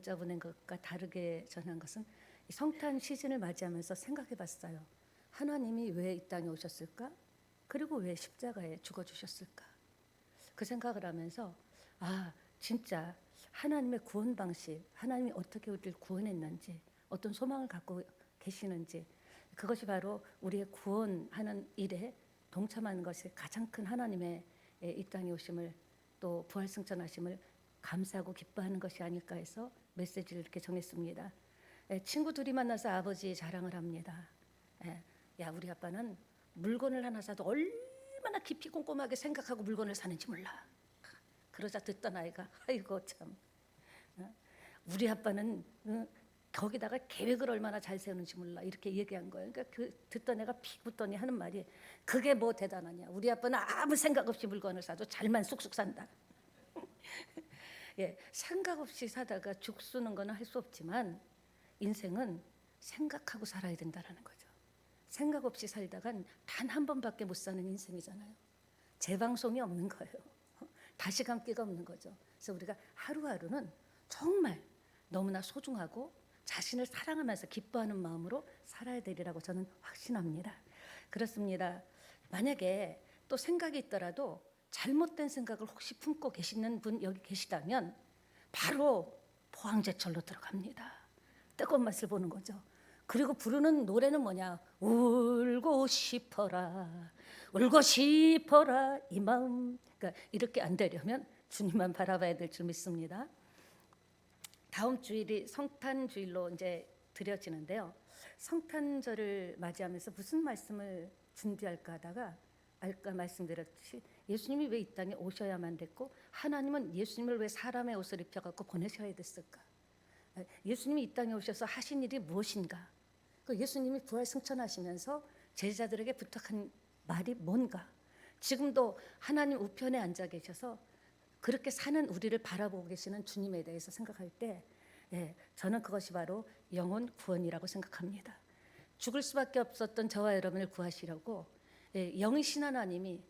문자 보낸 것과 다르게 전한 것은 이 성탄 시즌을 맞이하면서 생각해 봤어요. 하나님이 왜 이 땅에 오셨을까? 그리고 왜 십자가에 죽어주셨을까? 그 생각을 하면서 진짜 하나님의 구원 방식, 하나님이 어떻게 우리를 구원했는지, 어떤 소망을 갖고 계시는지, 그것이 바로 우리의 구원하는 일에 동참하는 것이 가장 큰 하나님의 이 땅에 오심을, 또 부활승천하심을 감사하고 기뻐하는 것이 아닐까 해서 메시지를 이렇게 정했습니다. 친구 둘이 만나서 아버지 자랑을 합니다. 야, 우리 아빠는 물건을 하나 사도 얼마나 깊이 꼼꼼하게 생각하고 물건을 사는지 몰라. 그러자 듣던 아이가 아이고 참, 우리 아빠는 거기다가 계획을 얼마나 잘 세우는지 몰라, 이렇게 얘기한 거예요. 그러니까 그 듣던 애가 픽 붙더니 하는 말이, 그게 뭐 대단하냐, 우리 아빠는 아무 생각 없이 물건을 사도 잘만 쑥쑥 산다. 예, 생각 없이 사다가 죽쓰는 거는 할 수 없지만 인생은 생각하고 살아야 된다라는 거죠. 생각 없이 살다간 단 한 번밖에 못 사는 인생이잖아요. 재방송이 없는 거예요. 다시 감기가 없는 거죠. 그래서 우리가 하루하루는 정말 너무나 소중하고 자신을 사랑하면서 기뻐하는 마음으로 살아야 되리라고 저는 확신합니다. 그렇습니다. 만약에 또 생각이 있더라도 잘못된 생각을 혹시 품고 계시는 분 여기 계시다면 바로 포항제철로 들어갑니다. 뜨거운 맛을 보는 거죠. 그리고 부르는 노래는 뭐냐? 울고 싶어라, 울고 싶어라 이 마음. 그러니까 이렇게 안 되려면 주님만 바라봐야 될 줄 믿습니다. 다음 주일이 성탄주일로 이제 드려지는데요. 성탄절을 맞이하면서 무슨 말씀을 준비할까 하다가 아까 말씀드렸듯이 예수님이 왜 이 땅에 오셔야만 됐고 하나님은 예수님을 왜 사람의 옷을 입혀갖고 보내셔야 됐을까? 예수님이 이 땅에 오셔서 하신 일이 무엇인가? 그 예수님이 부활승천하시면서 제자들에게 부탁한 말이 뭔가? 지금도 하나님 우편에 앉아 계셔서 그렇게 사는 우리를 바라보고 계시는 주님에 대해서 생각할 때 저는 그것이 바로 영혼 구원이라고 생각합니다. 죽을 수밖에 없었던 저와 여러분을 구하시려고 영이신 하나님이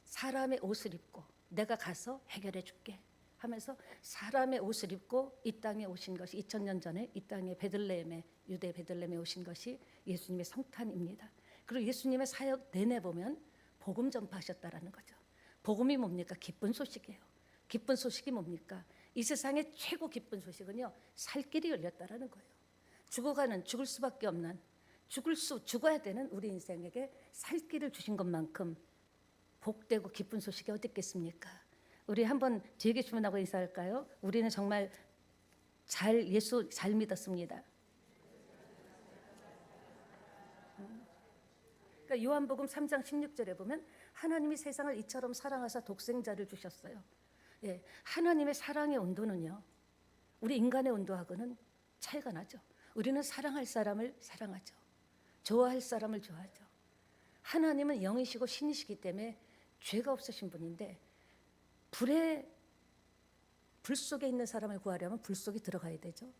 사람의 옷을 입고 내가 가서 해결해 줄게 하면서 사람의 옷을 입고 이 땅에 오신 것이 2000년 전에 이 땅에 베들레헴에, 유대 베들레헴에 오신 것이 예수님의 성탄입니다. 그리고 예수님의 사역 내내 보면 복음 전파하셨다라는 거죠. 복음이 뭡니까? 기쁜 소식이에요. 기쁜 소식이 뭡니까? 이 세상의 최고 기쁜 소식은요, 살 길이 열렸다라는 거예요. 죽어가는, 죽을 수밖에 없는, 죽어야 되는 우리 인생에게 살 길을 주신 것만큼 복되고 기쁜 소식이 어디 있겠습니까? 우리 한번 뒤에 계신 분하고 인사할까요? 우리는 정말 예수 잘 믿었습니다. 그러니까 요한복음 3장 16절에 보면 하나님이 세상을 이처럼 사랑하사 독생자를 주셨어요. 하나님의 사랑의 온도는요, 우리 인간의 온도하고는 차이가 나죠. 우리는 사랑할 사람을 사랑하죠. 좋아할 사람을 좋아하죠. 하나님은 영이시고 신이시기 때문에 죄가 없으신 분인데 불 속에 있는 사람을 구하려면 불 속에 들어가야 되죠.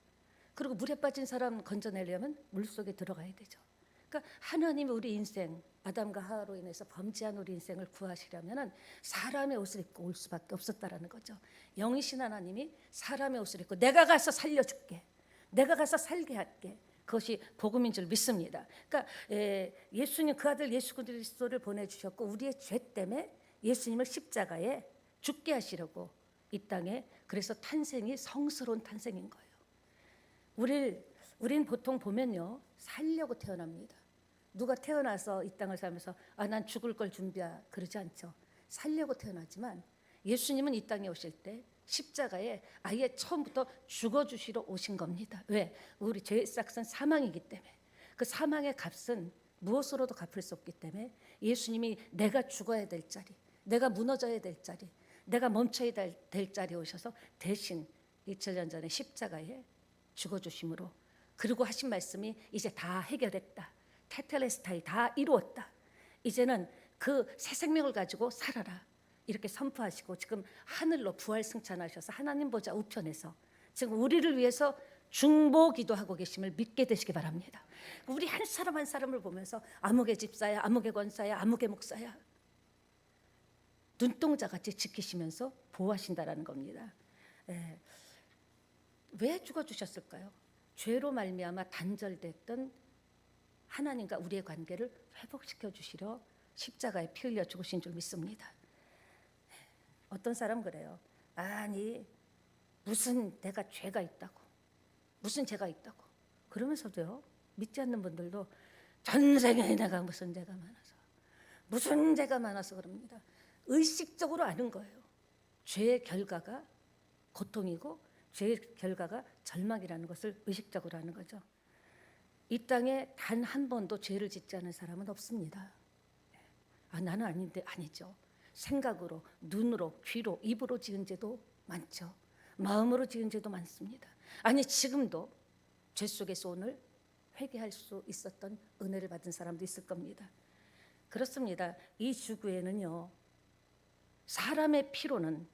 그리고 물에 빠진 사람 건져내려면 물 속에 들어가야 되죠. 그러니까 하나님이 우리 인생, 아담과 하와로 인해서 범죄한 우리 인생을 구하시려면 사람의 옷을 입고 올 수밖에 없었다라는 거죠. 영이신 하나님이 사람의 옷을 입고 내가 가서 살려줄게, 내가 가서 살게 할게, 그것이 복음인 줄 믿습니다. 그러니까 예수님, 그 아들 예수 그리스도를 보내주셨고 우리의 죄 때문에 예수님을 십자가에 죽게 하시려고 이 땅에, 그래서 탄생이 성스러운 탄생인 거예요. 우린 보통 보면요, 살려고 태어납니다. 누가 태어나서 이 땅을 살면서 난 죽을 걸 준비하 그러지 않죠. 살려고 태어나지만 예수님은 이 땅에 오실 때 십자가에 아예 처음부터 죽어주시러 오신 겁니다. 왜? 우리 죄의 싹은 사망이기 때문에. 그 사망의 값은 무엇으로도 갚을 수 없기 때문에 예수님이 내가 죽어야 될 자리, 내가 무너져야 될 자리, 내가 멈춰야 될 자리에 오셔서 대신 2000년 전에 십자가에 죽어주심으로, 그리고 하신 말씀이 이제 다 해결했다, 테텔레스타이 다 이루었다, 이제는 그 새 생명을 가지고 살아라, 이렇게 선포하시고 지금 하늘로 부활승천하셔서 하나님 보좌 우편에서 지금 우리를 위해서 중보기도 하고 계심을 믿게 되시기 바랍니다. 우리 한 사람 한 사람을 보면서 아무개 집사야, 아무개 권사야, 아무개 목사야, 눈동자같이 지키시면서 보호하신다라는 겁니다. 왜 죽어주셨을까요? 죄로 말미암아 단절됐던 하나님과 우리의 관계를 회복시켜 주시려 십자가에 피 흘려 죽으신 줄 믿습니다. 어떤 사람 그래요. 아니 무슨 내가 죄가 있다고, 무슨 죄가 있다고 그러면서도요, 믿지 않는 분들도 전생에 내가 무슨 죄가 많아서, 무슨 죄가 많아서 그럽니다. 의식적으로 아는 거예요. 죄의 결과가 고통이고 죄의 결과가 절망이라는 것을 의식적으로 아는 거죠. 이 땅에 단 한 번도 죄를 짓지 않은 사람은 없습니다. 나는 아닌데, 아니죠. 생각으로, 눈으로, 귀로, 입으로 지은 죄도 많죠. 마음으로 지은 죄도 많습니다. 아니 지금도 죄 속에서 오늘 회개할 수 있었던 은혜를 받은 사람도 있을 겁니다. 그렇습니다. 이 지구에는요, 사람의 피로는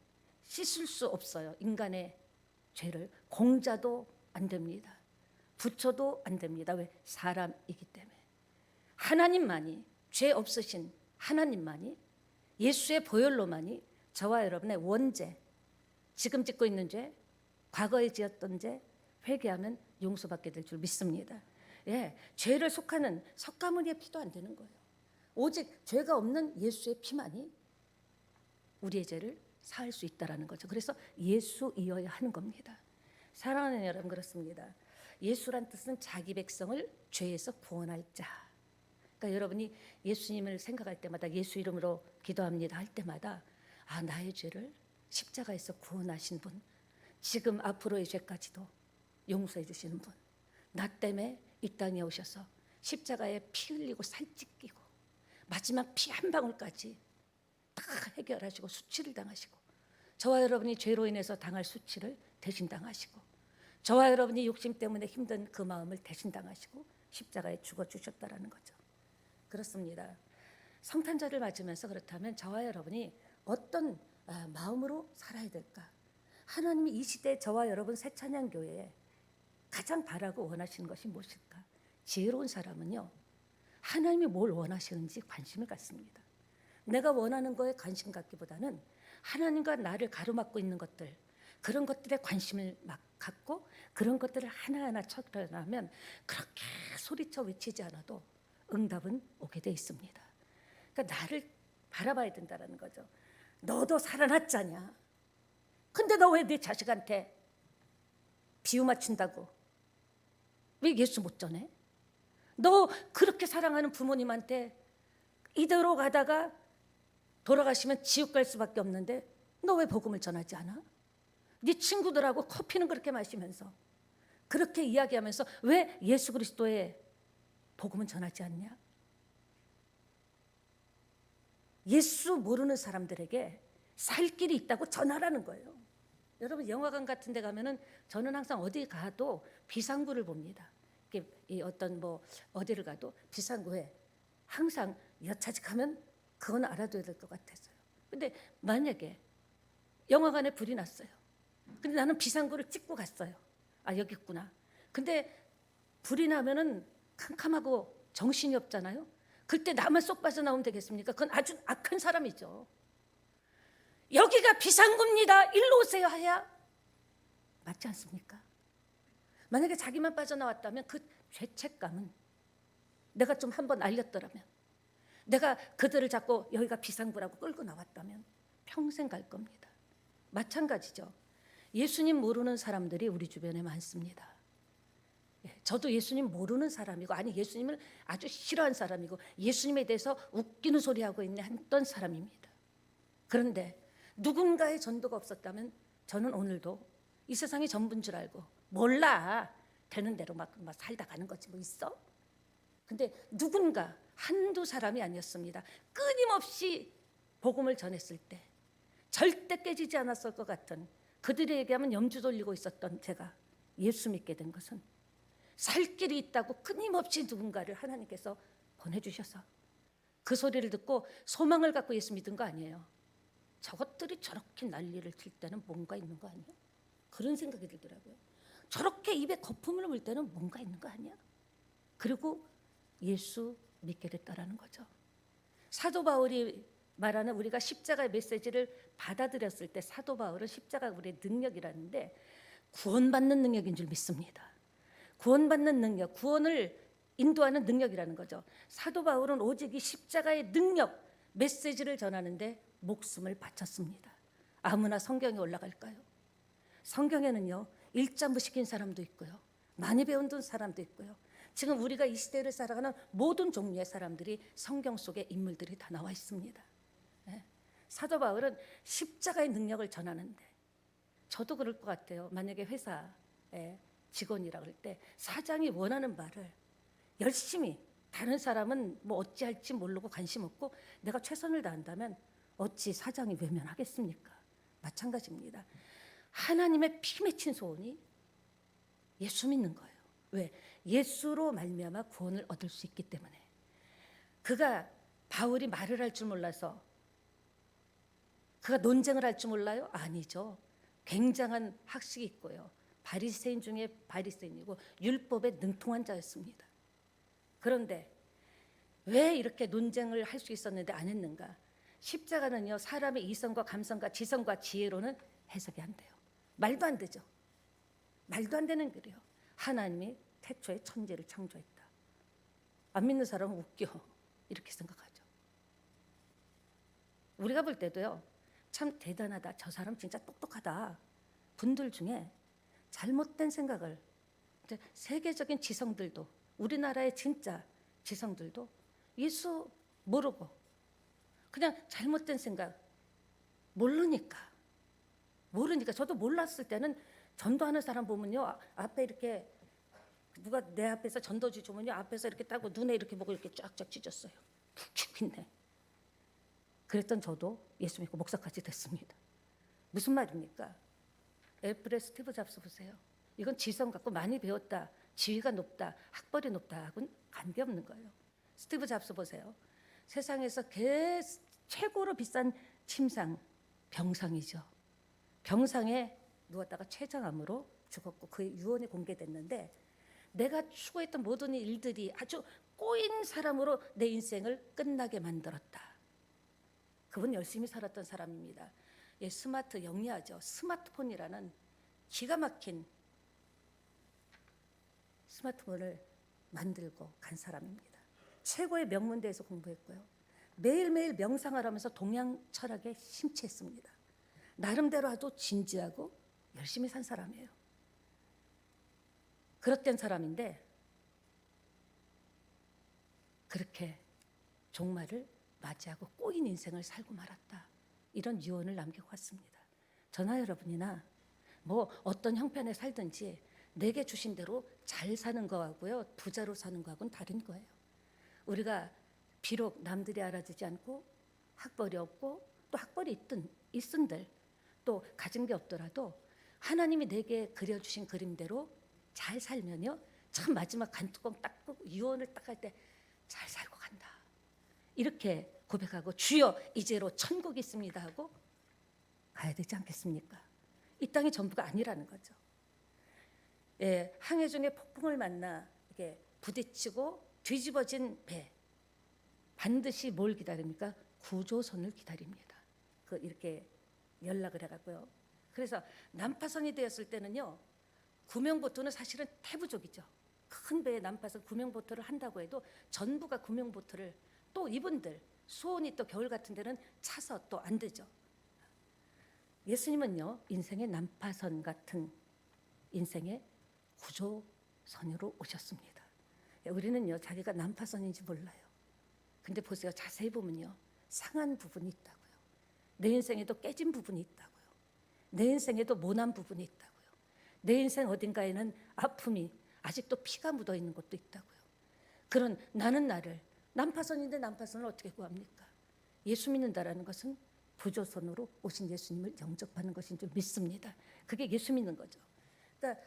씻을 수 없어요. 인간의 죄를 공자도 안 됩니다. 부처도 안 됩니다. 왜? 사람이기 때문에. 하나님만이, 죄 없으신 하나님만이, 예수의 보혈로만이 저와 여러분의 원죄, 지금 짓고 있는 죄, 과거에 지었던 죄 회개하면 용서받게 될 줄 믿습니다. 예, 죄를 속하는 석가모니의 피도 안 되는 거예요. 오직 죄가 없는 예수의 피만이 우리의 죄를 사할 수 있다라는 거죠. 그래서 예수이어야 하는 겁니다. 사랑하는 여러분, 그렇습니다. 예수란 뜻은 자기 백성을 죄에서 구원할 자. 그러니까 여러분이 예수님을 생각할 때마다, 예수 이름으로 기도합니다 할 때마다, 나의 죄를 십자가에서 구원하신 분, 지금 앞으로의 죄까지도 용서해 주시는 분, 나 때문에 이 땅에 오셔서 십자가에 피 흘리고 살 찢기고 마지막 피 한 방울까지 다 해결하시고 수치를 당하시고, 저와 여러분이 죄로 인해서 당할 수치를 대신 당하시고, 저와 여러분이 욕심 때문에 힘든 그 마음을 대신 당하시고 십자가에 죽어주셨다라는 거죠. 그렇습니다. 성탄절을 맞으면서 그렇다면 저와 여러분이 어떤 마음으로 살아야 될까? 하나님이 이 시대에 저와 여러분 새찬양교회에 가장 바라고 원하시는 것이 무엇일까? 지혜로운 사람은요, 하나님이 뭘 원하시는지 관심을 갖습니다. 내가 원하는 거에 관심 갖기보다는 하나님과 나를 가로막고 있는 것들, 그런 것들에 관심을 막 갖고 그런 것들을 하나하나 처리하면 그렇게 소리쳐 외치지 않아도 응답은 오게 돼 있습니다. 그러니까 나를 바라봐야 된다는 거죠. 너도 살아났잖냐. 근데 너 왜 네 자식한테 비유 맞춘다고? 왜 예수 못 전해? 너 그렇게 사랑하는 부모님한테 이대로 가다가 돌아가시면 지옥 갈 수밖에 없는데 너 왜 복음을 전하지 않아? 네 친구들하고 커피는 그렇게 마시면서 그렇게 이야기하면서 왜 예수 그리스도의 복음은 전하지 않냐? 예수 모르는 사람들에게 살 길이 있다고 전하라는 거예요. 여러분 영화관 같은 데 가면은 저는 항상 어디 가도 비상구를 봅니다. 이 어떤 어디를 가도 비상구에 항상 여차지 가면 그건 알아둬야 될 것 같았어요. 근데 만약에 영화관에 불이 났어요. 근데 나는 비상구를 찍고 갔어요. 여기 있구나. 근데 불이 나면은 캄캄하고 정신이 없잖아요. 그때 나만 쏙 빠져나오면 되겠습니까? 그건 아주 악한 사람이죠. 여기가 비상구입니다. 일로 오세요 해야 맞지 않습니까? 만약에 자기만 빠져나왔다면 그 죄책감은, 내가 좀 한번 알렸더라면, 내가 그들을 잡고 여기가 비상구라고 끌고 나왔다면 평생 갈 겁니다. 마찬가지죠. 예수님 모르는 사람들이 우리 주변에 많습니다. 저도 예수님 모르는 사람이고, 예수님을 아주 싫어하는 사람이고, 예수님에 대해서 웃기는 소리 하고 있는 했던 사람입니다. 그런데 누군가의 전도가 없었다면 저는 오늘도 이 세상이 전부인 줄 알고, 몰라, 되는 대로 막 살다 가는 거지 뭐 있어? 근데 누군가 한두 사람이 아니었습니다. 끊임없이 복음을 전했을 때 절대 깨지지 않았을 것 같은, 그들이 얘기하면 염주 돌리고 있었던 제가 예수 믿게 된 것은 살 길이 있다고 끊임없이 누군가를 하나님께서 보내주셔서 그 소리를 듣고 소망을 갖고 예수 믿은 거 아니에요. 저것들이 저렇게 난리를 칠 때는 뭔가 있는 거 아니야? 그런 생각이 들더라고요. 저렇게 입에 거품을 물 때는 뭔가 있는 거 아니야? 그리고 예수 믿게 됐다라는 거죠. 사도 바울이 말하는, 우리가 십자가의 메시지를 받아들였을 때 사도 바울은 십자가 우리의 능력이라는데, 구원받는 능력인 줄 믿습니다. 구원받는 능력, 구원을 인도하는 능력이라는 거죠. 사도 바울은 오직 이 십자가의 능력, 메시지를 전하는데 목숨을 바쳤습니다. 아무나 성경에 올라갈까요? 성경에는요, 일장부 시킨 사람도 있고요, 많이 배운 사람도 있고요. 지금 우리가 이 시대를 살아가는 모든 종류의 사람들이 성경 속에 인물들이 다 나와 있습니다. 네. 사도 바울은 십자가의 능력을 전하는데, 저도 그럴 것 같아요. 만약에 회사에 직원이라 그럴 때 사장이 원하는 말을 열심히, 다른 사람은 뭐 어찌할지 모르고 관심 없고 내가 최선을 다한다면 어찌 사장이 외면하겠습니까? 마찬가지입니다. 하나님의 피 맺힌 소원이 예수 믿는 거예요. 왜? 예수로 말미암아 구원을 얻을 수 있기 때문에. 그가 바울이 말을 할 줄 몰라서 그가 논쟁을 할 줄 몰라요? 아니죠. 굉장한 학식이 있고요, 바리새인 중에 바리새인이고 율법에 능통한 자였습니다. 그런데 왜 이렇게 논쟁을 할 수 있었는데 안 했는가? 십자가는요, 사람의 이성과 감성과 지성과 지혜로는 해석이 안 돼요. 말도 안 되죠. 말도 안 되는 글이요. 하나님이 태초에 천지를 창조했다. 안 믿는 사람은 웃겨, 이렇게 생각하죠. 우리가 볼 때도요, 참 대단하다, 저 사람 진짜 똑똑하다 분들 중에 잘못된 생각을, 세계적인 지성들도, 우리나라의 진짜 지성들도 예수 모르고 그냥 잘못된 생각, 모르니까 저도 몰랐을 때는 전도하는 사람 보면요, 앞에 이렇게 누가 내 앞에서 전도지 주면요, 앞에서 이렇게 따고 눈에 이렇게 보고 이렇게 쫙쫙 찢었어요. 푹푹 있네. 그랬던 저도 예수 믿고 목사까지 됐습니다. 무슨 말입니까? 애플의 스티브 잡스 보세요. 이건 지성 갖고 많이 배웠다, 지위가 높다, 학벌이 높다 하고는 관계없는 거예요. 스티브 잡스 보세요. 세상에서 최고로 비싼 침상, 병상이죠. 병상에 누웠다가 췌장암으로 죽었고 그의 유언이 공개됐는데, 내가 추구했던 모든 일들이 아주 꼬인 사람으로 내 인생을 끝나게 만들었다. 그분 열심히 살았던 사람입니다. 예, 스마트 영리하죠. 스마트폰이라는 기가 막힌 스마트폰을 만들고 간 사람입니다. 최고의 명문대에서 공부했고요, 매일매일 명상을 하면서 동양 철학에 심취했습니다. 나름대로 아주 진지하고 열심히 산 사람이에요. 그렇던 사람인데 그렇게 종말을 맞이하고 꼬인 인생을 살고 말았다. 이런 유언을 남기고 왔습니다. 저나 여러분이나 뭐 어떤 형편에 살든지 내게 주신 대로 잘 사는 거하고요, 부자로 사는 거하고는 다른 거예요. 우리가 비록 남들이 알아주지 않고 학벌이 없고 또 학벌이 있은들 또 가진 게 없더라도 하나님이 내게 그려주신 그림대로 잘 살면요, 참 마지막 간뚜껑 닦고 유언을 딱 할 때 잘 살고 간다, 이렇게 고백하고 주여 이제로 천국이 있습니다 하고 가야 되지 않겠습니까? 이 땅이 전부가 아니라는 거죠. 예, 항해 중에 폭풍을 만나 이렇게 부딪히고 뒤집어진 배, 반드시 뭘 기다립니까? 구조선을 기다립니다. 이렇게 연락을 해갖고요. 그래서 난파선이 되었을 때는요, 구명보트는 사실은 태부족이죠. 큰 배에 난파선 구명보트를 한다고 해도 전부가 구명보트를, 또 이분들 수온이 또 겨울 같은 데는 차서 또 안 되죠. 예수님은요, 인생의 난파선 같은 인생의 구조선으로 오셨습니다. 우리는요, 자기가 난파선인지 몰라요. 근데 보세요, 자세히 보면요, 상한 부분이 있다고요. 내 인생에도 깨진 부분이 있다고요. 내 인생에도 모난 부분이 있다고요. 내 인생 어딘가에는 아픔이, 아직도 피가 묻어 있는 것도 있다고요. 그런 나를 난파선인데 난파선을 어떻게 구합니까? 예수 믿는다라는 것은 구조선으로 오신 예수님을 영접하는 것인 줄 믿습니다. 그게 예수 믿는 거죠. 그러니까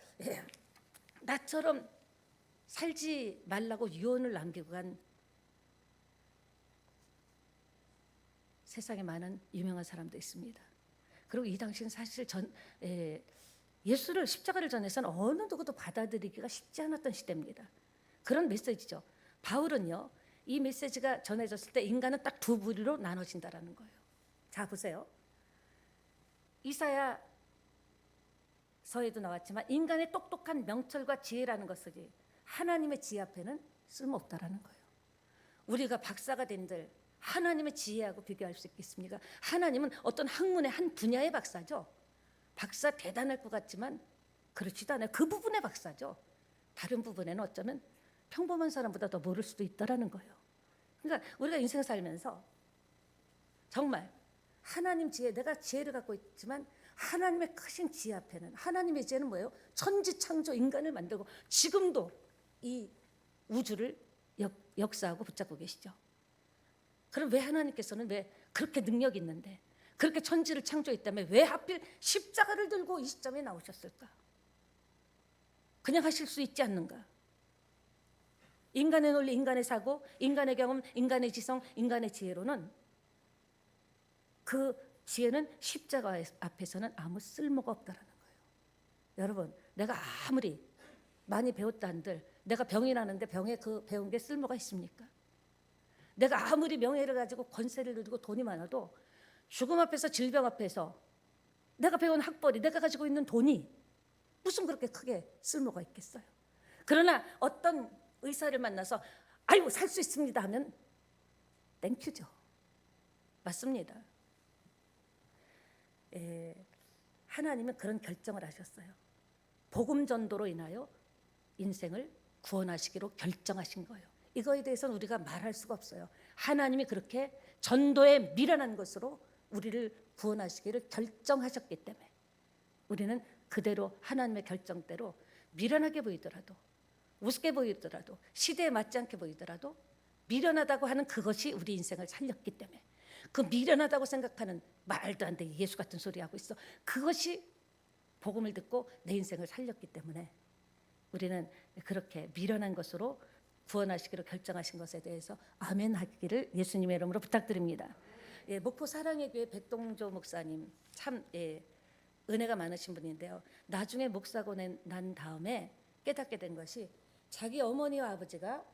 나처럼 살지 말라고 유언을 남기고 간 세상에 많은 유명한 사람도 있습니다. 그리고 이 당시는 사실 예수를, 십자가를 전해서는 어느 누구도 받아들이기가 쉽지 않았던 시대입니다. 그런 메시지죠. 바울은요, 이 메시지가 전해졌을 때 인간은 딱 두 부류로 나눠진다라는 거예요. 자 보세요. 이사야 서에도 나왔지만 인간의 똑똑한 명철과 지혜라는 것이지 하나님의 지혜 앞에는 쓸모없다라는 거예요. 우리가 박사가 된들 하나님의 지혜하고 비교할 수 있겠습니까? 하나님은 어떤 학문의 한 분야의 박사죠. 박사 대단할 것 같지만 그렇지도 않아요. 그 부분의 박사죠. 다른 부분에는 어쩌면 평범한 사람보다 더 모를 수도 있다라는 거예요. 그러니까 우리가 인생 살면서 정말 하나님 지혜, 내가 지혜를 갖고 있지만 하나님의 크신 지혜 앞에는, 하나님의 지혜는 뭐예요? 천지창조 인간을 만들고 지금도 이 우주를 역사하고 붙잡고 계시죠. 그럼 왜 하나님께서는 왜 그렇게 능력 있는데 그렇게 천지를 창조했다며 왜 하필 십자가를 들고 이 시점에 나오셨을까? 그냥 하실 수 있지 않는가? 인간의 논리, 인간의 사고, 인간의 경험, 인간의 지성, 인간의 지혜로는 그 지혜는 십자가 앞에서는 아무 쓸모가 없다라는 거예요. 여러분, 내가 아무리 많이 배웠다 한들 내가 병이 나는데 병에 그 배운 게 쓸모가 있습니까? 내가 아무리 명예를 가지고 권세를 누리고 돈이 많아도 죽음 앞에서, 질병 앞에서 내가 배운 학벌이, 내가 가지고 있는 돈이 무슨 그렇게 크게 쓸모가 있겠어요? 그러나 어떤 의사를 만나서 아이고 살 수 있습니다 하면 땡큐죠. 맞습니다. 하나님은 그런 결정을 하셨어요. 복음 전도로 인하여 인생을 구원하시기로 결정하신 거예요. 이거에 대해서는 우리가 말할 수가 없어요. 하나님이 그렇게 전도에 미련한 것으로 우리를 구원하시기를 결정하셨기 때문에 우리는 그대로 하나님의 결정대로 미련하게 보이더라도, 우습게 보이더라도, 시대에 맞지 않게 보이더라도 미련하다고 하는 그것이 우리 인생을 살렸기 때문에, 그 미련하다고 생각하는 말도 안 되게 예수 같은 소리 하고 있어, 그것이 복음을 듣고 내 인생을 살렸기 때문에 우리는 그렇게 미련한 것으로 구원하시기로 결정하신 것에 대해서 아멘 하기를 예수님의 이름으로 부탁드립니다. 목포 사랑의 교회 백동조 목사님 참 은혜가 많으신 분인데요. 나중에 목사고 난 다음에 깨닫게 된 것이 자기 어머니와 아버지가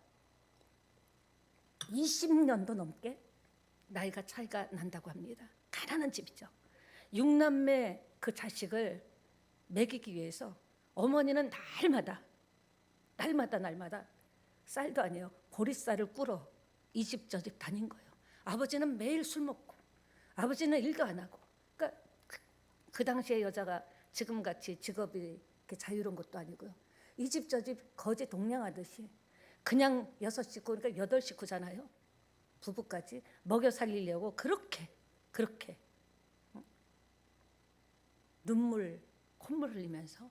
20년도 넘게 나이가 차이가 난다고 합니다. 가난한 집이죠. 6남매 그 자식을 먹이기 위해서 어머니는 날마다 쌀도 아니에요. 보리쌀을 꿇어 이 집 저 집 다닌 거예요. 아버지는 매일 술 먹고, 아버지는 일도 안 하고. 그러니까 그 당시에 여자가 지금같이 직업이 이렇게 자유로운 것도 아니고요. 이 집 저 집 거지 동냥하듯이 그냥 6식구, 그러니까 8식구잖아요. 부부까지 먹여 살리려고 그렇게 눈물, 콧물 흘리면서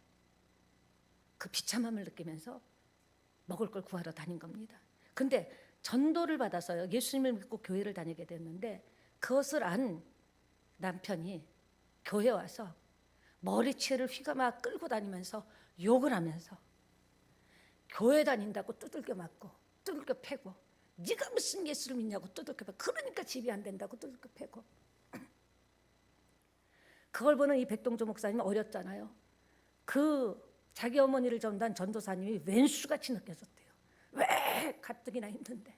그 비참함을 느끼면서 먹을 걸 구하러 다닌 겁니다. 근데 전도를 받아서요, 예수님을 믿고 교회를 다니게 됐는데 그것을 안 남편이 교회 와서 머리채를 휘감아 끌고 다니면서 욕을 하면서 교회 다닌다고 두들겨 맞고 두들겨 패고, 네가 무슨 예수를 믿냐고 두들겨 패고, 그러니까 집이 안 된다고 두들겨 패고. 그걸 보는 이 백동조 목사님은 어렸잖아요. 그 자기 어머니를 전도한 전도사님이 왼수같이 느껴졌대요. 왜 가뜩이나 힘든데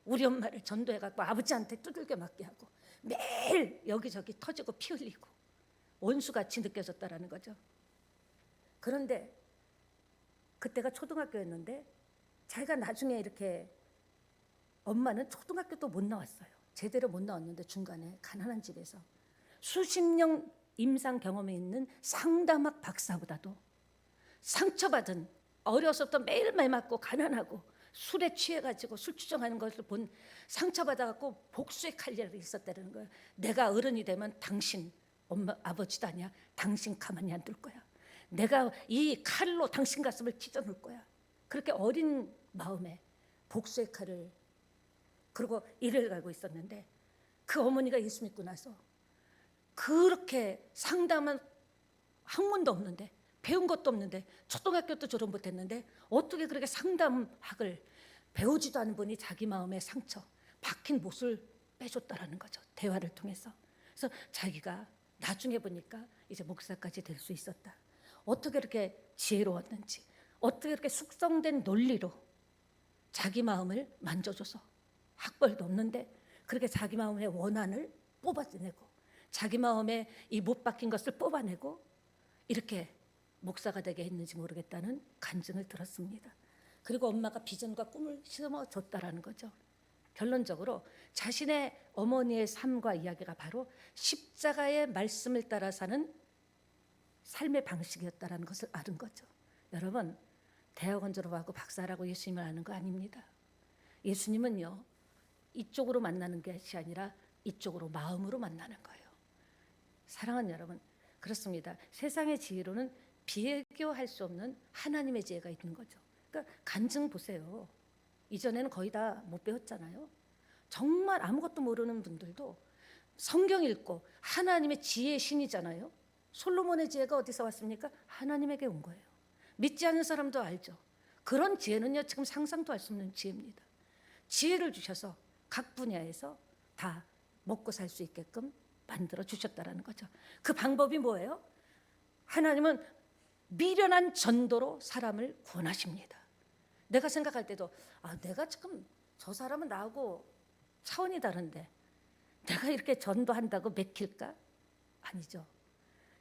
우리 엄마를 전도해갖고 아버지한테 두들겨 맞게 하고 매일 여기저기 터지고 피 흘리고 원수같이 느껴졌다라는 거죠. 그런데 그때가 초등학교였는데 자기가 나중에 이렇게, 엄마는 초등학교도 못 나왔어요. 제대로 못 나왔는데 중간에 가난한 집에서 수십 년 임상 경험이 있는 상담학 박사보다도 상처받은, 어려서부터 매일매일 맞고 가난하고 술에 취해가지고 술 추정하는 것을 본, 상처받아갖고 복수의 칼날이 있었다는 거예요. 내가 어른이 되면 당신 엄마 아버지도 아니야. 당신 가만히 안 둘 거야. 내가 이 칼로 당신 가슴을 찢어 놓을 거야. 그렇게 어린 마음에 복수의 칼을, 그리고 이를 갈고 있었는데 그 어머니가 예수 믿고 나서 그렇게 상담한 학문도 없는데 배운 것도 없는데 초등학교도 졸업 못했는데 어떻게 그렇게 상담학을 배우지도 않은 분이 자기 마음의 상처, 박힌 못을 빼줬다라는 거죠. 대화를 통해서. 그래서 자기가 나중에 보니까 이제 목사까지 될 수 있었다. 어떻게 이렇게 지혜로웠는지, 어떻게 이렇게 숙성된 논리로 자기 마음을 만져줘서, 학벌도 없는데 그렇게 자기 마음의 원한을 뽑아내고 자기 마음에 이 못 박힌 것을 뽑아내고 이렇게 목사가 되게 했는지 모르겠다는 간증을 들었습니다. 그리고 엄마가 비전과 꿈을 심어줬다라는 거죠. 결론적으로 자신의 어머니의 삶과 이야기가 바로 십자가의 말씀을 따라 사는 삶의 방식이었다라는 것을 아는 거죠. 여러분, 대학원 졸업하고 박사라고 예수님을 아는 거 아닙니다. 예수님은요, 이쪽으로 만나는 것이 아니라 이쪽으로 마음으로 만나는 거예요. 사랑하는 여러분, 그렇습니다. 세상의 지혜로는 비교할 수 없는 하나님의 지혜가 있는 거죠. 그러니까 간증 보세요. 이전에는 거의 다 못 배웠잖아요. 정말 아무것도 모르는 분들도 성경 읽고 하나님의 지혜의 신이잖아요. 솔로몬의 지혜가 어디서 왔습니까? 하나님에게 온 거예요. 믿지 않는 사람도 알죠. 그런 지혜는요, 지금 상상도 할 수 없는 지혜입니다. 지혜를 주셔서 각 분야에서 다 먹고 살 수 있게끔 만들어 주셨다라는 거죠. 그 방법이 뭐예요? 하나님은 미련한 전도로 사람을 구원하십니다. 내가 생각할 때도 내가 지금 저 사람은 나하고 차원이 다른데 내가 이렇게 전도한다고 맥힐까? 아니죠.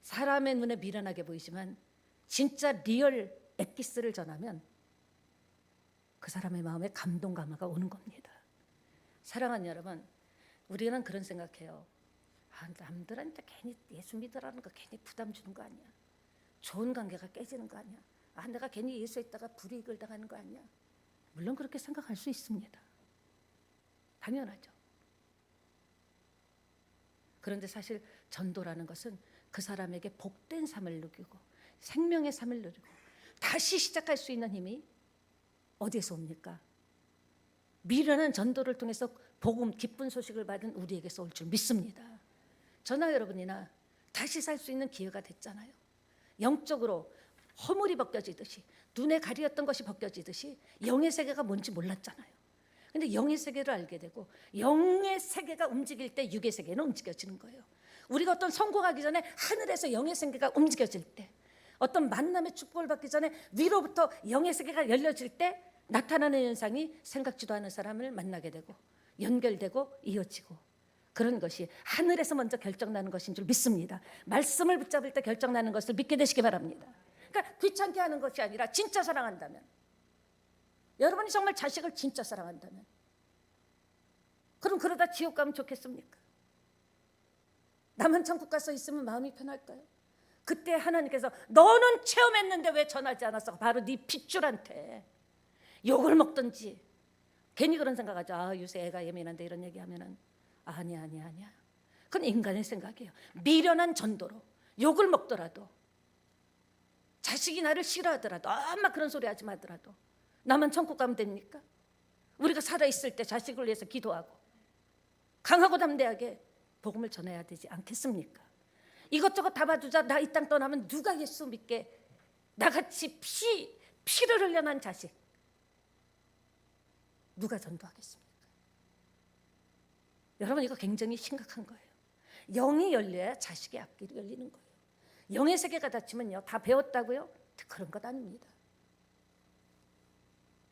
사람의 눈에 미련하게 보이지만 진짜 리얼 엑기스를 전하면 그 사람의 마음에 감동 감화가 오는 겁니다. 사랑하는 여러분, 우리는 그런 생각해요. 남들한테 괜히 예수 믿으라는 거 괜히 부담 주는 거 아니야. 좋은 관계가 깨지는 거 아니야. 내가 괜히 예수했다가 불이익을 당하는 거 아니야. 물론 그렇게 생각할 수 있습니다. 당연하죠. 그런데 사실 전도라는 것은 그 사람에게 복된 삶을 누리고 생명의 삶을 누리고 다시 시작할 수 있는 힘이 어디에서 옵니까? 미련한 전도를 통해서 복음 기쁜 소식을 받은 우리에게서 올 줄 믿습니다. 저나 여러분이나 다시 살 수 있는 기회가 됐잖아요. 영적으로 허물이 벗겨지듯이 눈에 가리었던 것이 벗겨지듯이 영의 세계가 뭔지 몰랐잖아요. 근데 영의 세계를 알게 되고 영의 세계가 움직일 때 육의 세계는 움직여지는 거예요. 우리가 어떤 성공하기 전에 하늘에서 영의 세계가 움직여질 때, 어떤 만남의 축복을 받기 전에 위로부터 영의 세계가 열려질 때 나타나는 현상이 생각지도 않은 사람을 만나게 되고 연결되고 이어지고, 그런 것이 하늘에서 먼저 결정나는 것인 줄 믿습니다. 말씀을 붙잡을 때 결정나는 것을 믿게 되시기 바랍니다. 그러니까 귀찮게 하는 것이 아니라 진짜 사랑한다면, 여러분이 정말 자식을 진짜 사랑한다면, 그럼 그러다 지옥 가면 좋겠습니까? 나만 천국 가서 있으면 마음이 편할까요? 그때 하나님께서 너는 체험했는데 왜 전하지 않았어? 바로 네 핏줄한테 욕을 먹든지. 괜히 그런 생각하죠. 요새 애가 예민한데 이런 얘기하면은 아니야. 그건 인간의 생각이에요. 미련한 전도로 욕을 먹더라도, 자식이 나를 싫어하더라도, 엄마 그런 소리 하지 마더라도 나만 천국 가면 됩니까? 우리가 살아있을 때 자식을 위해서 기도하고 강하고 담대하게 복음을 전해야 되지 않겠습니까? 이것저것 다 봐주자 나 이 땅 떠나면 누가 예수 믿게, 나같이 피를 흘려난 자식 누가 전도하겠습니까? 여러분, 이거 굉장히 심각한 거예요. 영이 열려야 자식의 앞길이 열리는 거예요. 영의 세계가 닫히면요, 다 배웠다고요? 그런 것 아닙니다.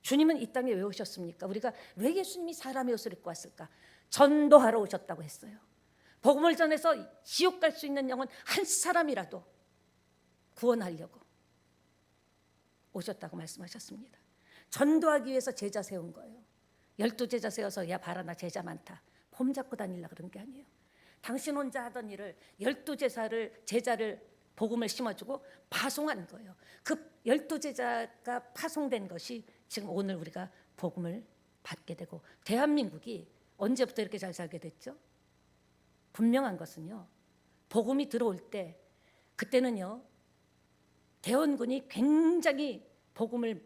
주님은 이 땅에 왜 오셨습니까? 우리가 왜 예수님이 사람의 옷을 입고 왔을까? 전도하러 오셨다고 했어요. 복음을 전해서 지옥 갈 수 있는 영혼 한 사람이라도 구원하려고 오셨다고 말씀하셨습니다. 전도하기 위해서 제자 세운 거예요. 12제자 세워서 야 봐라 나 제자 많다, 폼 잡고 다니려 그런 게 아니에요. 당신 혼자 하던 일을 12제자를 복음을 심어주고 파송한 거예요. 그 12제자가 파송된 것이 지금 오늘 우리가 복음을 받게 되고, 대한민국이 언제부터 이렇게 잘 살게 됐죠? 분명한 것은요, 복음이 들어올 때, 그때는요 대원군이 굉장히 복음을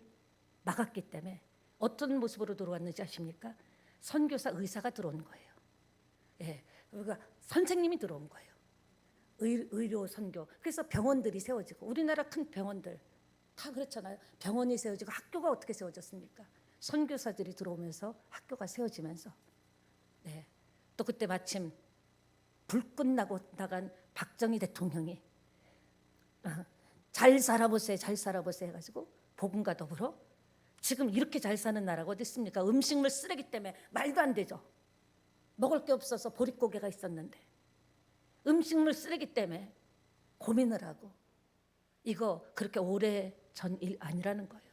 막았기 때문에 어떤 모습으로 들어왔는지 아십니까? 선교사, 의사가 들어온 거예요. 예, 그러니까 선생님이 들어온 거예요. 의료 선교. 그래서 병원들이 세워지고, 우리나라 큰 병원들 다 그렇잖아요. 병원이 세워지고 학교가 어떻게 세워졌습니까? 선교사들이 들어오면서 학교가 세워지면서. 네. 또 그때 마침 불꽃 나고 나간 박정희 대통령이 잘 살아보세요 해가지고 복음과 더불어 지금 이렇게 잘 사는 나라가 어디 있습니까? 음식물 쓰레기 때문에 말도 안 되죠. 먹을 게 없어서 보릿고개가 있었는데 음식물 쓰레기 때문에 고민을 하고 이거 그렇게 오래 전 일 아니라는 거예요.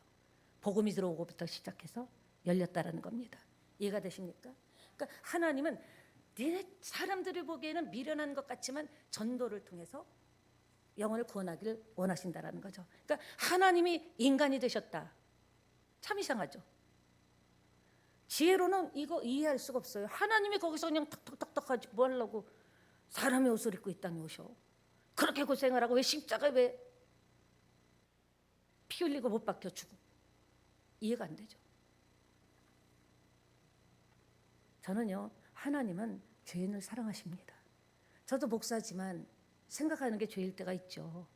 복음이 들어오고부터 시작해서 열렸다라는 겁니다. 이해가 되십니까? 그러니까 하나님은 니네 사람들이 보기에는 미련한 것 같지만 전도를 통해서 영혼을 구원하기를 원하신다라는 거죠. 그러니까 하나님이 인간이 되셨다. 참 이상하죠. 지혜로는 이거 이해할 수가 없어요. 하나님이 거기서 그냥 턱턱턱턱 하지 뭐 하려고 사람의 옷을 입고 이 땅에 오셔. 그렇게 고생을 하고 왜 십자가에 왜 피 흘리고 못 박혀 죽고. 이해가 안 되죠. 저는요, 하나님은 죄인을 사랑하십니다. 저도 목사지만 생각하는 게 죄일 때가 있죠.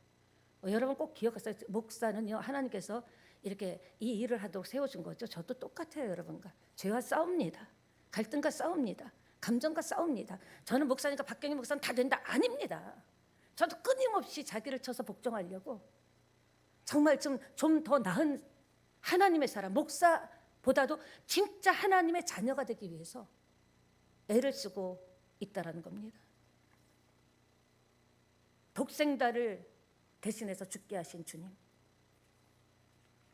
여러분 꼭 기억하세요. 목사는요, 하나님께서 이렇게 이 일을 하도록 세워준 거죠. 저도 똑같아요, 여러분과. 죄와 싸웁니다. 갈등과 싸웁니다. 감정과 싸웁니다. 저는 목사니까 박경희 목사는 다 된다. 아닙니다. 저도 끊임없이 자기를 쳐서 복종하려고 정말 좀 더 나은 하나님의 사람, 목사보다도 진짜 하나님의 자녀가 되기 위해서 애를 쓰고 있다라는 겁니다. 독생자를 대신해서 죽게 하신 주님.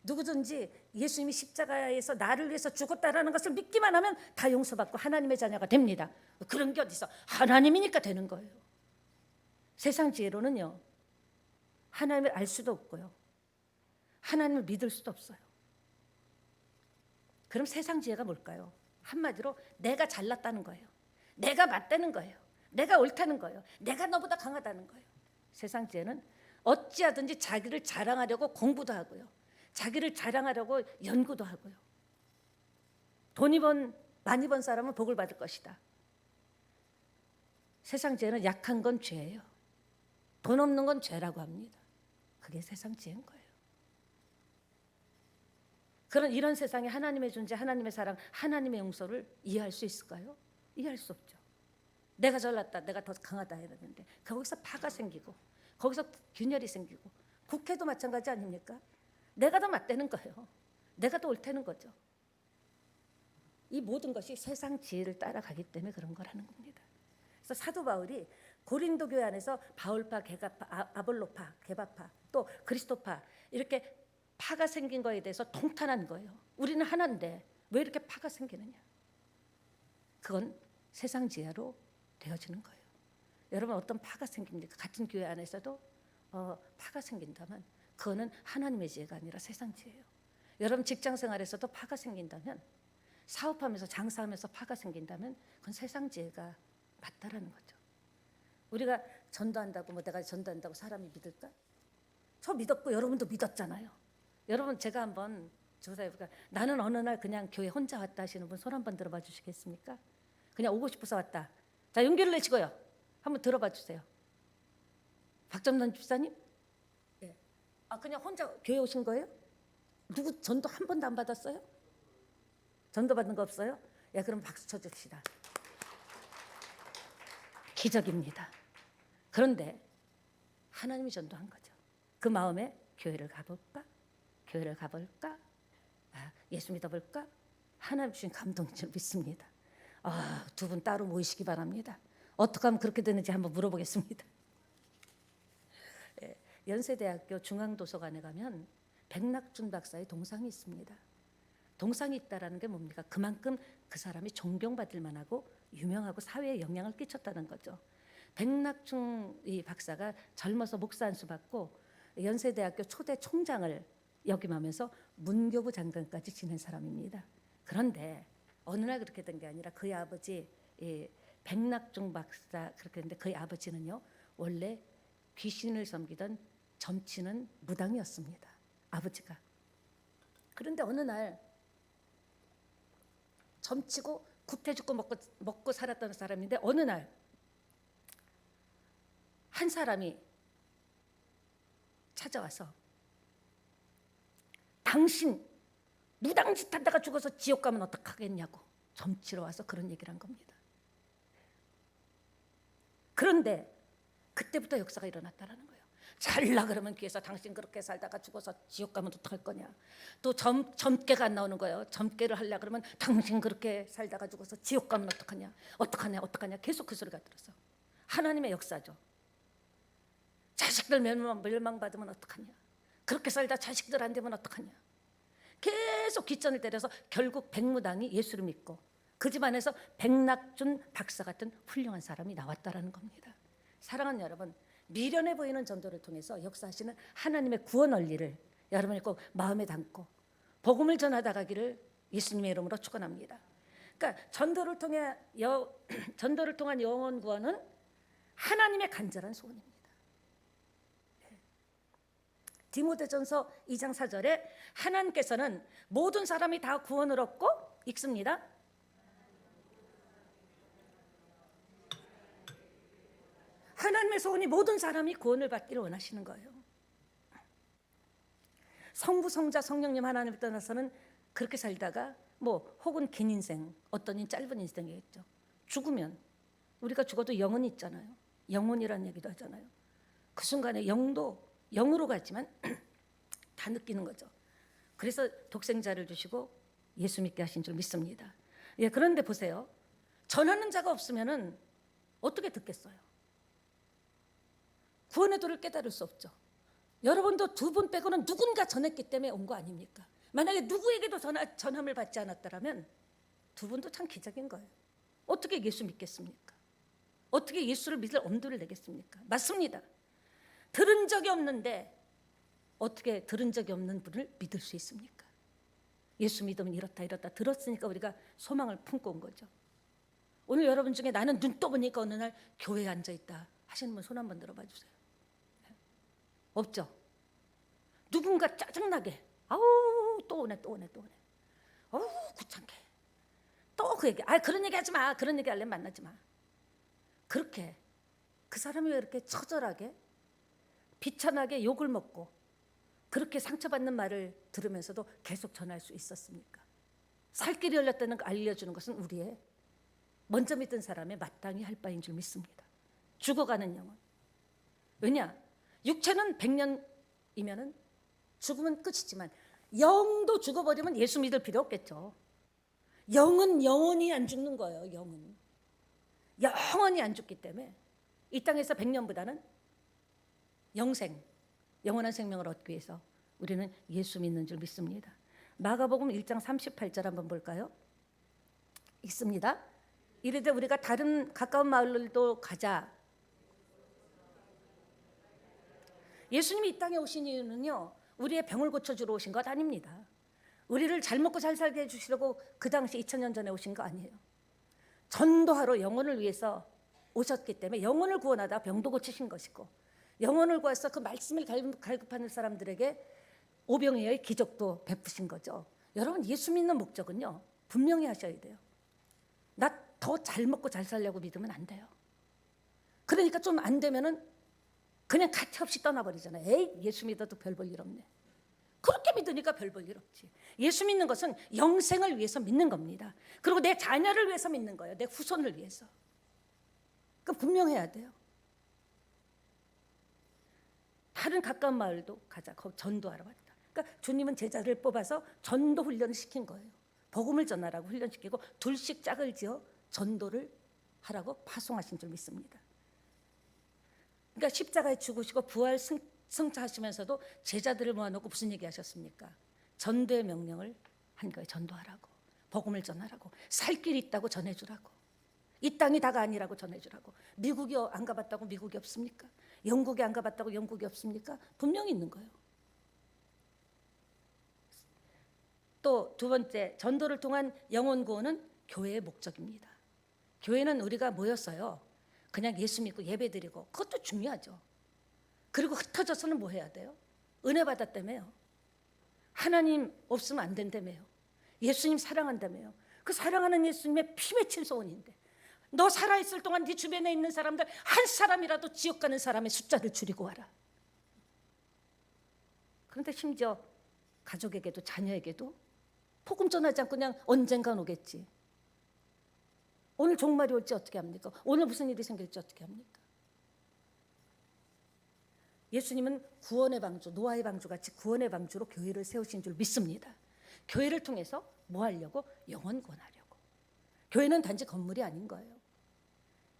누구든지 예수님이 십자가에서 나를 위해서 죽었다라는 것을 믿기만 하면 다 용서받고 하나님의 자녀가 됩니다. 그런 게 어디서 하나님이니까 되는 거예요. 세상 지혜로는요, 하나님을 알 수도 없고요, 하나님을 믿을 수도 없어요. 그럼 세상 지혜가 뭘까요? 한마디로 내가 잘났다는 거예요. 내가 맞다는 거예요. 내가 옳다는 거예요. 내가 너보다 강하다는 거예요. 세상 지혜는 어찌하든지 자기를 자랑하려고 공부도 하고요, 자기를 자랑하려고 연구도 하고요. 많이 번 사람은 복을 받을 것이다. 세상 지혜는 약한 건 죄예요. 돈 없는 건 죄라고 합니다. 그게 세상 지혜인 거예요. 그런 이런 세상에 하나님의 존재, 하나님의 사랑, 하나님의 용서를 이해할 수 있을까요? 이해할 수 없죠. 내가 잘났다, 내가 더 강하다 이러는데 거기서 파가 생기고 거기서 균열이 생기고, 국회도 마찬가지 아닙니까? 내가 더 맞다는 거예요. 내가 더 옳다는 거죠. 이 모든 것이 세상 지혜를 따라가기 때문에 그런 거라는 겁니다. 그래서 사도 바울이 고린도 교회 안에서 바울파, 게가파, 아볼로파, 게바파, 또 그리스도파 이렇게 파가 생긴 거에 대해서 통탄한 거예요. 우리는 하나인데 왜 이렇게 파가 생기느냐? 그건 세상 지혜로 되어지는 거예요. 여러분 어떤 파가 생깁니까? 같은 교회 안에서도 파가 생긴다면 그거는 하나님의 지혜가 아니라 세상 지혜예요. 여러분 직장 생활에서도 파가 생긴다면, 사업하면서 장사하면서 파가 생긴다면 그건 세상 지혜가 맞다라는 거죠. 우리가 전도한다고 내가 전도한다고 사람이 믿을까? 저 믿었고 여러분도 믿었잖아요. 여러분 제가 한번 조사해볼까? 나는 어느 날 그냥 교회 혼자 왔다 하시는 분 손 한번 들어봐 주시겠습니까? 그냥 오고 싶어서 왔다. 자, 용기를 내시고요. 한번 들어봐 주세요. 박점란 집사님? 네. 그냥 혼자 교회 오신 거예요? 누구 전도 한 번도 안 받았어요? 전도 받은 거 없어요? 예, 그럼 박수 쳐줍시다. 기적입니다. 그런데 하나님이 전도한 거죠. 그 마음에 교회를 가볼까? 교회를 가볼까? 예수 믿어볼까? 하나님 주신 감동인 줄 믿습니다. 두 분 따로 모이시기 바랍니다. 어떻게 하면 그렇게 되는지 한번 물어보겠습니다. 연세대학교 중앙도서관에 가면 백낙준 박사의 동상이 있습니다. 동상이 있다라는 게 뭡니까? 그만큼 그 사람이 존경받을 만하고 유명하고 사회에 영향을 끼쳤다는 거죠. 백낙준 이 박사가 젊어서 목사 안수 받고 연세대학교 초대 총장을 역임하면서 문교부 장관까지 지낸 사람입니다. 그런데 어느 날 그렇게 된 게 아니라 그의 아버지 백낙준 박사 그렇게 했는데 그의 아버지는요 원래 귀신을 섬기던 점치는 무당이었습니다. 아버지가. 그런데 어느 날 점치고 구태 죽고 먹고 살았던 사람인데 어느 날 한 사람이 찾아와서 당신 무당짓 하다가 죽어서 지옥 가면 어떡하겠냐고 점치러 와서 그런 얘기를 한 겁니다. 그런데 그때부터 역사가 일어났다라는 거예요. 잘라 그러면 귀에서 당신 그렇게 살다가 죽어서 지옥 가면 어떡할 거냐. 또 점괘가 안 나오는 거예요. 점괘를 하려 그러면 당신 그렇게 살다가 죽어서 지옥 가면 어떡하냐. 어떡하냐 계속 그 소리가 들었어. 하나님의 역사죠. 자식들 멸망받으면 어떡하냐, 그렇게 살다 자식들 안 되면 어떡하냐, 계속 귓전을 때려서 결국 백무당이 예수를 믿고 그 집안에서 백낙준 박사 같은 훌륭한 사람이 나왔다라는 겁니다. 사랑하는 여러분, 미련해 보이는 전도를 통해서 역사하시는 하나님의 구원 원리를 여러분이 꼭 마음에 담고 복음을 전하다 가기를 예수님의 이름으로 축원합니다. 그러니까 전도를 통한 영혼 구원은 하나님의 간절한 소원입니다. 디모데전서 2장 4절에 하나님께서는 모든 사람이 다 구원을 얻고 읽습니다. 하나님의 소원이 모든 사람이 구원을 받기를 원하시는 거예요. 성부, 성자, 성령님 하나님을 떠나서는 그렇게 살다가 혹은 긴 인생, 어떤 짧은 인생이겠죠. 죽으면 우리가 죽어도 영혼이 있잖아요. 영혼이라는 얘기도 하잖아요. 그 순간에 영으로 갔지만 다 느끼는 거죠. 그래서 독생자를 주시고 예수 믿게 하신 줄 믿습니다. 그런데 보세요. 전하는 자가 없으면은 어떻게 듣겠어요? 구원의 도를 깨달을 수 없죠. 여러분도 두 분 빼고는 누군가 전했기 때문에 온 거 아닙니까? 만약에 누구에게도 전함을 받지 않았다면 두 분도 참 기적인 거예요. 어떻게 예수 믿겠습니까? 어떻게 예수를 믿을 엄두를 내겠습니까? 맞습니다. 들은 적이 없는데 어떻게 들은 적이 없는 분을 믿을 수 있습니까? 예수 믿으면 이렇다 들었으니까 우리가 소망을 품고 온 거죠. 오늘 여러분 중에 나는 눈 떠보니까 어느 날 교회에 앉아있다 하시는 분 손 한번 들어봐 주세요. 없죠? 누군가 짜증나게 아우 또 오네 어우 귀찮게 또 그 얘기, 그런 얘기 하지 마, 그런 얘기 하려면 만나지 마. 그렇게 그 사람이 왜 이렇게 처절하게 비참하게 욕을 먹고 그렇게 상처받는 말을 들으면서도 계속 전할 수 있었습니까? 살 길이 열렸다는 걸 알려주는 것은 우리의 먼저 믿은 사람의 마땅히 할 바인 줄 믿습니다. 죽어가는 영혼. 왜냐? 육체는 100년이면은 죽으면 끝이지만 영도 죽어버리면 예수 믿을 필요 없겠죠. 영은 영원히 안 죽는 거예요. 영은 영원히 안 죽기 때문에 이 땅에서 100년보다는 영원한 생명을 얻기 위해서 우리는 예수 믿는 줄 믿습니다. 마가복음 1장 38절 한번 볼까요? 읽습니다. 이르되 우리가 다른 가까운 마을도 가자. 예수님이 이 땅에 오신 이유는요, 우리의 병을 고쳐주러 오신 것 아닙니다. 우리를 잘 먹고 잘 살게 해주시려고 그 당시 2000년 전에 오신 거 아니에요. 전도하러 영혼을 위해서 오셨기 때문에 영혼을 구원하다 병도 고치신 것이고, 영혼을 구해서 그 말씀을 갈급하는 사람들에게 오병이어의 기적도 베푸신 거죠. 여러분, 예수 믿는 목적은요, 분명히 하셔야 돼요. 나 더 잘 먹고 잘 살려고 믿으면 안 돼요. 그러니까 좀 안 되면은 그냥 가차없이 떠나버리잖아요. 에이, 예수 믿어도 별 볼 일 없네. 그렇게 믿으니까 별 볼 일 없지. 예수 믿는 것은 영생을 위해서 믿는 겁니다. 그리고 내 자녀를 위해서 믿는 거예요. 내 후손을 위해서. 그 분명해야 돼요. 다른 가까운 마을도 가자. 거기 전도하러 왔다. 그러니까 주님은 제자를 뽑아서 전도 훈련을 시킨 거예요. 복음을 전하라고 훈련시키고 둘씩 짝을 지어 전도를 하라고 파송하신 줄 믿습니다. 그러니까 십자가에 죽으시고 부활 승천하시면서도 제자들을 모아놓고 무슨 얘기 하셨습니까? 전도의 명령을 한 거예요. 전도하라고, 복음을 전하라고, 살 길이 있다고 전해주라고, 이 땅이 다가 아니라고 전해주라고. 미국이 안 가봤다고 미국이 없습니까? 영국이 안 가봤다고 영국이 없습니까? 분명히 있는 거예요. 또 두 번째, 전도를 통한 영혼 구원은 교회의 목적입니다. 교회는 우리가 모였어요. 그냥 예수 믿고 예배 드리고, 그것도 중요하죠. 그리고 흩어져서는 뭐 해야 돼요? 은혜 받았다며요. 하나님 없으면 안 된다며요. 예수님 사랑한다며요. 그 사랑하는 예수님의 피 맺힌 소원인데, 너 살아있을 동안 네 주변에 있는 사람들 한 사람이라도 지옥 가는 사람의 숫자를 줄이고 와라. 그런데 심지어 가족에게도 자녀에게도 복음 전하지 않고 그냥 언젠간 오겠지, 오늘 종말이 올지 어떻게 합니까? 오늘 무슨 일이 생길지 어떻게 합니까? 예수님은 구원의 방주, 노아의 방주같이 구원의 방주로 교회를 세우신 줄 믿습니다. 교회를 통해서 뭐 하려고? 영혼 구원하려고. 교회는 단지 건물이 아닌 거예요.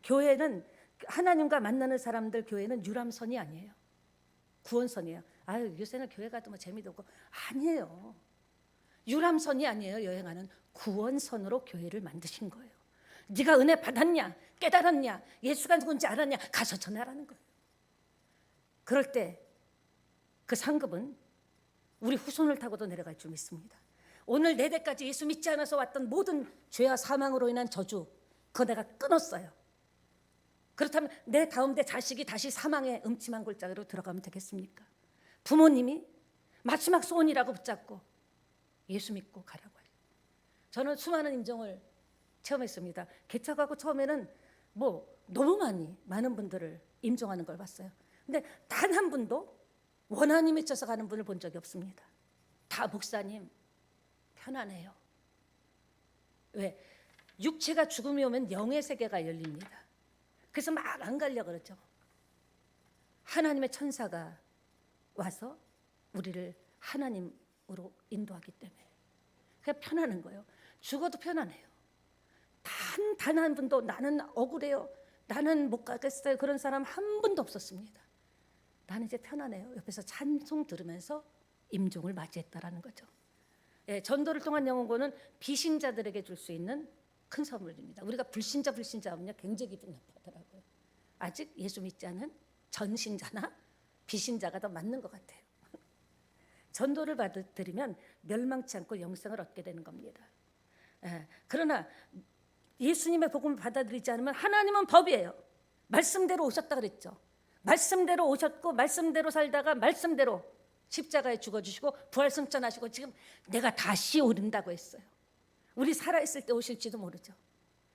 교회는 하나님과 만나는 사람들, 교회는 유람선이 아니에요. 구원선이에요. 아유, 요새는 교회 가도 뭐 재미도 없고. 아니에요. 유람선이 아니에요. 여행하는 구원선으로 교회를 만드신 거예요. 네가 은혜 받았냐, 깨달았냐, 예수가 누군지 알았냐, 가서 전하라는 거예요. 그럴 때 그 상급은 우리 후손을 타고도 내려갈 줄 믿습니다. 오늘 내 대까지 예수 믿지 않아서 왔던 모든 죄와 사망으로 인한 저주, 그거 내가 끊었어요. 그렇다면 내 다음 대 자식이 다시 사망의 음침한 골짜기로 들어가면 되겠습니까? 부모님이 마지막 소원이라고 붙잡고 예수 믿고 가라고 해요. 저는 수많은 임종을 체험했습니다. 개척하고 처음에는 너무 많은 분들을 임종하는 걸 봤어요. 근데 단 한 분도 원한이 맺혀서 가는 분을 본 적이 없습니다. 다 목사님 편안해요. 왜? 육체가 죽음이 오면 영의 세계가 열립니다. 그래서 막 안 가려고 그러죠. 하나님의 천사가 와서 우리를 하나님으로 인도하기 때문에 그냥 편안한 거예요. 죽어도 편안해요. 단 한 분도 나는 억울해요, 나는 못 가겠어요, 그런 사람 한 분도 없었습니다. 나는 이제 편안해요. 옆에서 찬송 들으면서 임종을 맞이했다라는 거죠. 예, 전도를 통한 영혼구원은 비신자들에게 줄 수 있는 큰 선물입니다. 우리가 불신자 하면요 굉장히 기분 나쁘더라고요. 아직 예수 믿지 않은 전신자나 비신자가 더 맞는 것 같아요. 전도를 받으면 멸망치 않고 영생을 얻게 되는 겁니다. 예, 그러나 예수님의 복음을 받아들이지 않으면 하나님은 법이에요. 말씀대로 오셨다 그랬죠. 말씀대로 오셨고 말씀대로 살다가 말씀대로 십자가에 죽어주시고 부활승천하시고 지금 내가 다시 오른다고 했어요. 우리 살아있을 때 오실지도 모르죠.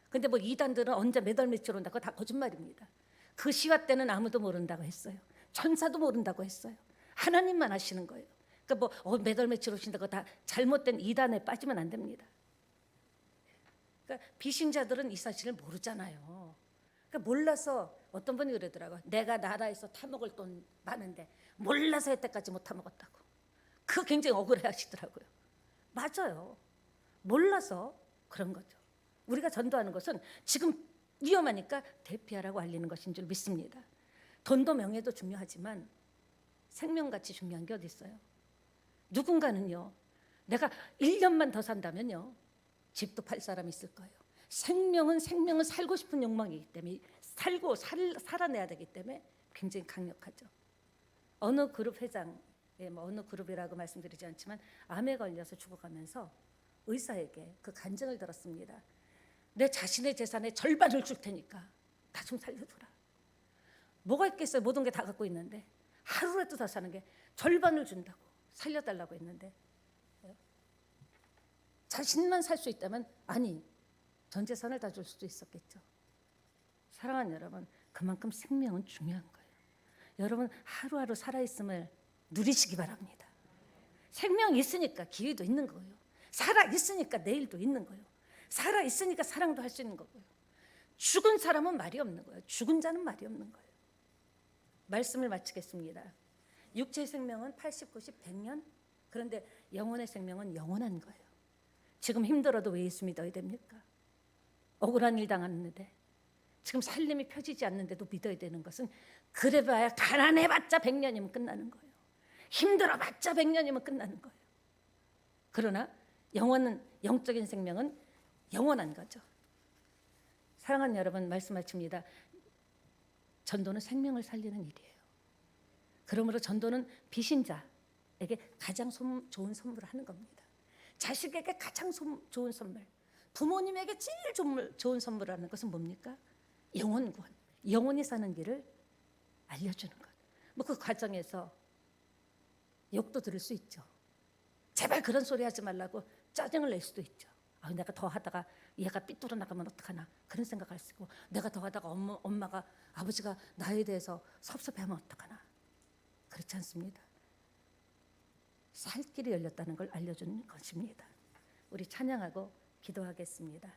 근데 이단들은 언제 몇 월 며칠 온다고 다 거짓말입니다. 그 시와 때는 아무도 모른다고 했어요. 천사도 모른다고 했어요. 하나님만 아시는 거예요. 그러니까 몇 월 며칠 오신다고 다 잘못된 이단에 빠지면 안 됩니다. 그러니까 비신자들은 이 사실을 모르잖아요. 그러니까 몰라서 어떤 분이 그러더라고요. 내가 나라에서 타먹을 돈 많은데 몰라서 여태까지 못 타먹었다고. 그거 굉장히 억울해 하시더라고요. 맞아요. 몰라서 그런 거죠. 우리가 전도하는 것은 지금 위험하니까 대피하라고 알리는 것인 줄 믿습니다. 돈도 명예도 중요하지만 생명같이 중요한 게 어디 있어요? 누군가는요, 내가 1년만 더 산다면요 집도 팔 사람이 있을 거예요. 생명은 살고 싶은 욕망이기 때문에 살아내야 되기 때문에 굉장히 강력하죠. 어느 그룹 회장, 어느 그룹이라고 말씀드리지 않지만 암에 걸려서 죽어가면서 의사에게 그 간증을 들었습니다. 내 자신의 재산의 절반을 줄 테니까 나 좀 살려줘라. 뭐가 있겠어요? 모든 게 다 갖고 있는데 하루라도 더 사는 게 절반을 준다고 살려달라고 했는데 자신만 살 수 있다면 아니 전 재산을 다 줄 수도 있었겠죠. 사랑하는 여러분, 그만큼 생명은 중요한 거예요. 여러분 하루하루 살아있음을 누리시기 바랍니다. 생명이 있으니까 기회도 있는 거예요. 살아있으니까 내일도 있는 거예요. 살아있으니까 사랑도 할 수 있는 거고요. 죽은 사람은 말이 없는 거예요. 죽은 자는 말이 없는 거예요. 말씀을 마치겠습니다. 육체의 생명은 80, 90, 100년. 그런데 영혼의 생명은 영원한 거예요. 지금 힘들어도 왜 예수 믿어야 됩니까? 억울한 일 당하는데 지금 살림이 펴지지 않는데도 믿어야 되는 것은 그래봐야 가난해봤자 100년이면 끝나는 거예요. 힘들어봤자 100년이면 끝나는 거예요. 그러나 영적인 생명은 영원한 거죠. 사랑하는 여러분, 말씀 마칩니다. 전도는 생명을 살리는 일이에요. 그러므로 전도는 비신자에게 가장 좋은 선물을 하는 겁니다. 자식에게 가장 좋은 선물, 부모님에게 제일 좋은 선물을 하는 것은 뭡니까? 영혼 구원, 영혼이 사는 길을 알려주는 것. 그 과정에서 욕도 들을 수 있죠. 제발 그런 소리 하지 말라고 짜증을 낼 수도 있죠. 내가 더 하다가 얘가 삐뚤어 나가면 어떡하나 그런 생각할 수 있고, 내가 더 하다가 엄마가 아버지가 나에 대해서 섭섭해하면 어떡하나. 그렇지 않습니다. 살 길이 열렸다는 걸 알려주는 것입니다. 우리 찬양하고 기도하겠습니다.